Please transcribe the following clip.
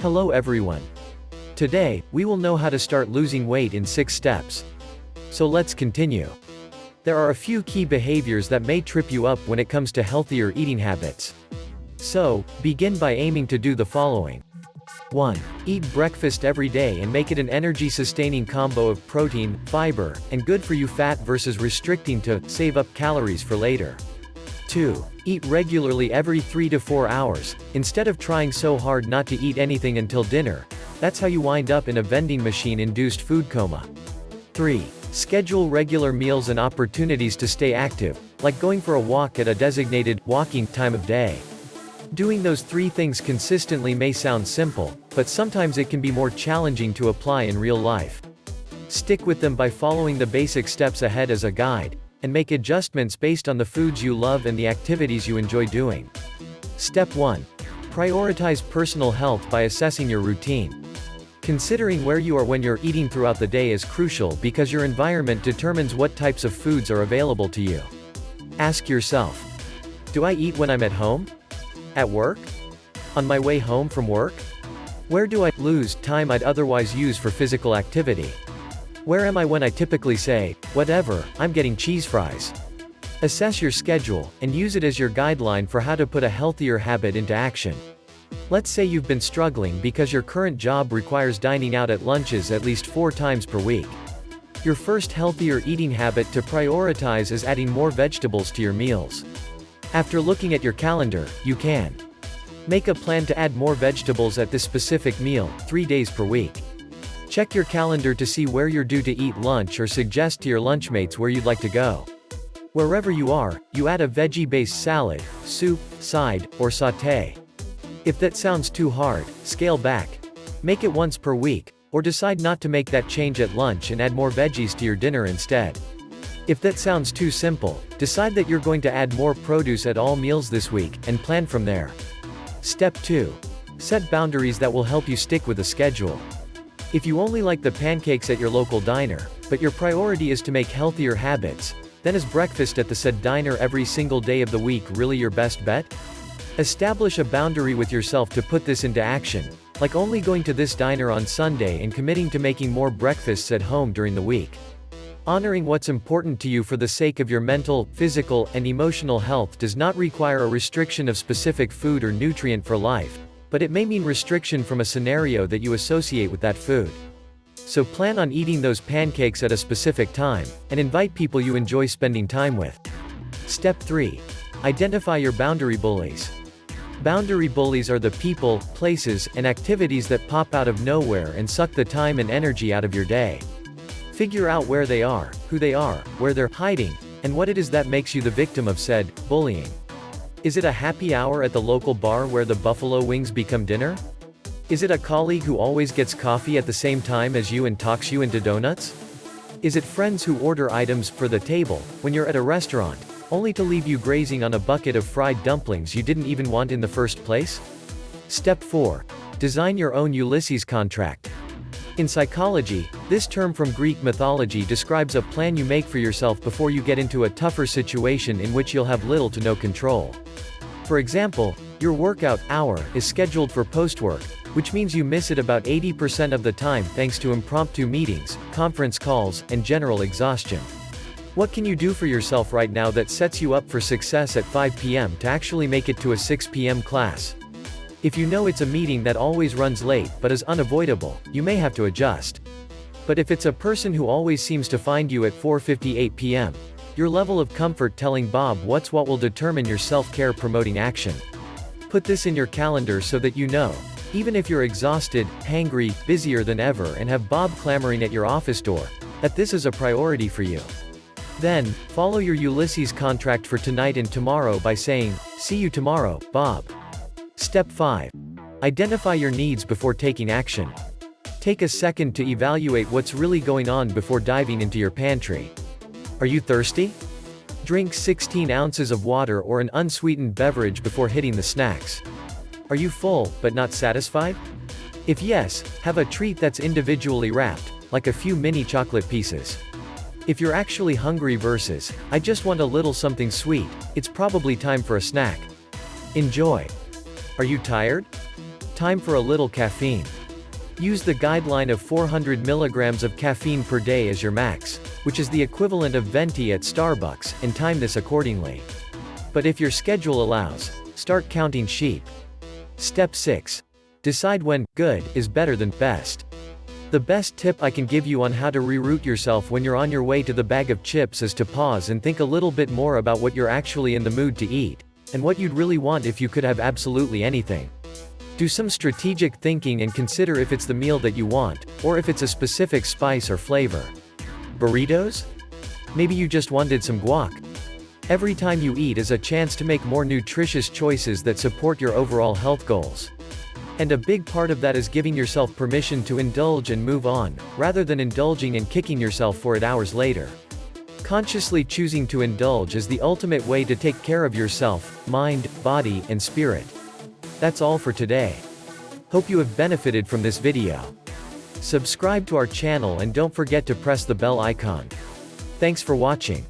Hello everyone. Today, we will know how to start losing weight in 6 steps. So let's continue. There are a few key behaviors that may trip you up when it comes to healthier eating habits. So, begin by aiming to do the following. 1. Eat breakfast every day and make it an energy-sustaining combo of protein, fiber, and good-for-you fat versus restricting to save up calories for later. 2. Eat regularly every 3 to 4 hours, instead of trying so hard not to eat anything until dinner. That's how you wind up in a vending machine-induced food coma. 3. Schedule regular meals and opportunities to stay active, like going for a walk at a designated walking time of day. Doing those 3 things consistently may sound simple, but sometimes it can be more challenging to apply in real life. Stick with them by following the basic steps ahead as a guide, and make adjustments based on the foods you love and the activities you enjoy doing. Step 1. Prioritize personal health by assessing your routine. Considering where you are when you're eating throughout the day is crucial because your environment determines what types of foods are available to you. Ask yourself, do I eat when I'm at home? At work? On my way home from work? Where do I lose time I'd otherwise use for physical activity? Where am I when I typically say, whatever, I'm getting cheese fries? Assess your schedule, and use it as your guideline for how to put a healthier habit into action. Let's say you've been struggling because your current job requires dining out at lunches at least 4 times per week. Your first healthier eating habit to prioritize is adding more vegetables to your meals. After looking at your calendar, you can make a plan to add more vegetables at this specific meal, 3 days per week. Check your calendar to see where you're due to eat lunch or suggest to your lunchmates where you'd like to go. Wherever you are, you add a veggie-based salad, soup, side, or sauté. If that sounds too hard, scale back. Make it once per week, or decide not to make that change at lunch and add more veggies to your dinner instead. If that sounds too simple, decide that you're going to add more produce at all meals this week, and plan from there. Step 2. Set boundaries that will help you stick with a schedule. If you only like the pancakes at your local diner, but your priority is to make healthier habits, then is breakfast at the said diner every single day of the week really your best bet? Establish a boundary with yourself to put this into action, like only going to this diner on Sunday and committing to making more breakfasts at home during the week. Honoring what's important to you for the sake of your mental, physical, and emotional health does not require a restriction of specific food or nutrient for life, but it may mean restriction from a scenario that you associate with that food. So plan on eating those pancakes at a specific time, and invite people you enjoy spending time with. Step 3. Identify your boundary bullies. Boundary bullies are the people, places, and activities that pop out of nowhere and suck the time and energy out of your day. Figure out where they are, who they are, where they're hiding, and what it is that makes you the victim of said bullying. Is it a happy hour at the local bar where the buffalo wings become dinner? Is it a colleague who always gets coffee at the same time as you and talks you into donuts? Is it friends who order items for the table, when you're at a restaurant, only to leave you grazing on a bucket of fried dumplings you didn't even want in the first place? Step 4. Design your own Ulysses contract. In psychology, this term from Greek mythology describes a plan you make for yourself before you get into a tougher situation in which you'll have little to no control. For example, your workout hour is scheduled for post-work, which means you miss it about 80% of the time thanks to impromptu meetings, conference calls, and general exhaustion. What can you do for yourself right now that sets you up for success at 5 p.m. to actually make it to a 6 p.m. class? If you know it's a meeting that always runs late but is unavoidable, you may have to adjust. But if it's a person who always seems to find you at 4:58 p.m., your level of comfort telling Bob what will determine your self-care promoting action. Put this in your calendar so that you know, even if you're exhausted, hangry, busier than ever and have Bob clamoring at your office door, that this is a priority for you. Then, follow your Ulysses contract for tonight and tomorrow by saying, "See you tomorrow, Bob." Step 5. Identify your needs before taking action. Take a second to evaluate what's really going on before diving into your pantry. Are you thirsty? Drink 16 ounces of water or an unsweetened beverage before hitting the snacks. Are you full, but not satisfied? If yes, have a treat that's individually wrapped, like a few mini chocolate pieces. If you're actually hungry versus, I just want a little something sweet, it's probably time for a snack. Enjoy. Are you tired? Time for a little caffeine. Use the guideline of 400 milligrams of caffeine per day as your max, which is the equivalent of venti at Starbucks, and time this accordingly. But if your schedule allows, start counting sheep. Step 6. Decide when good is better than best. The best tip I can give you on how to reroute yourself when you're on your way to the bag of chips is to pause and think a little bit more about what you're actually in the mood to eat, and what you'd really want if you could have absolutely anything. Do some strategic thinking and consider if it's the meal that you want, or if it's a specific spice or flavor. Burritos? Maybe you just wanted some guac. Every time you eat is a chance to make more nutritious choices that support your overall health goals. And a big part of that is giving yourself permission to indulge and move on, rather than indulging and kicking yourself for it hours later. Consciously choosing to indulge is the ultimate way to take care of yourself, mind, body, and spirit. That's all for today. Hope you have benefited from this video. Subscribe to our channel and don't forget to press the bell icon. Thanks for watching.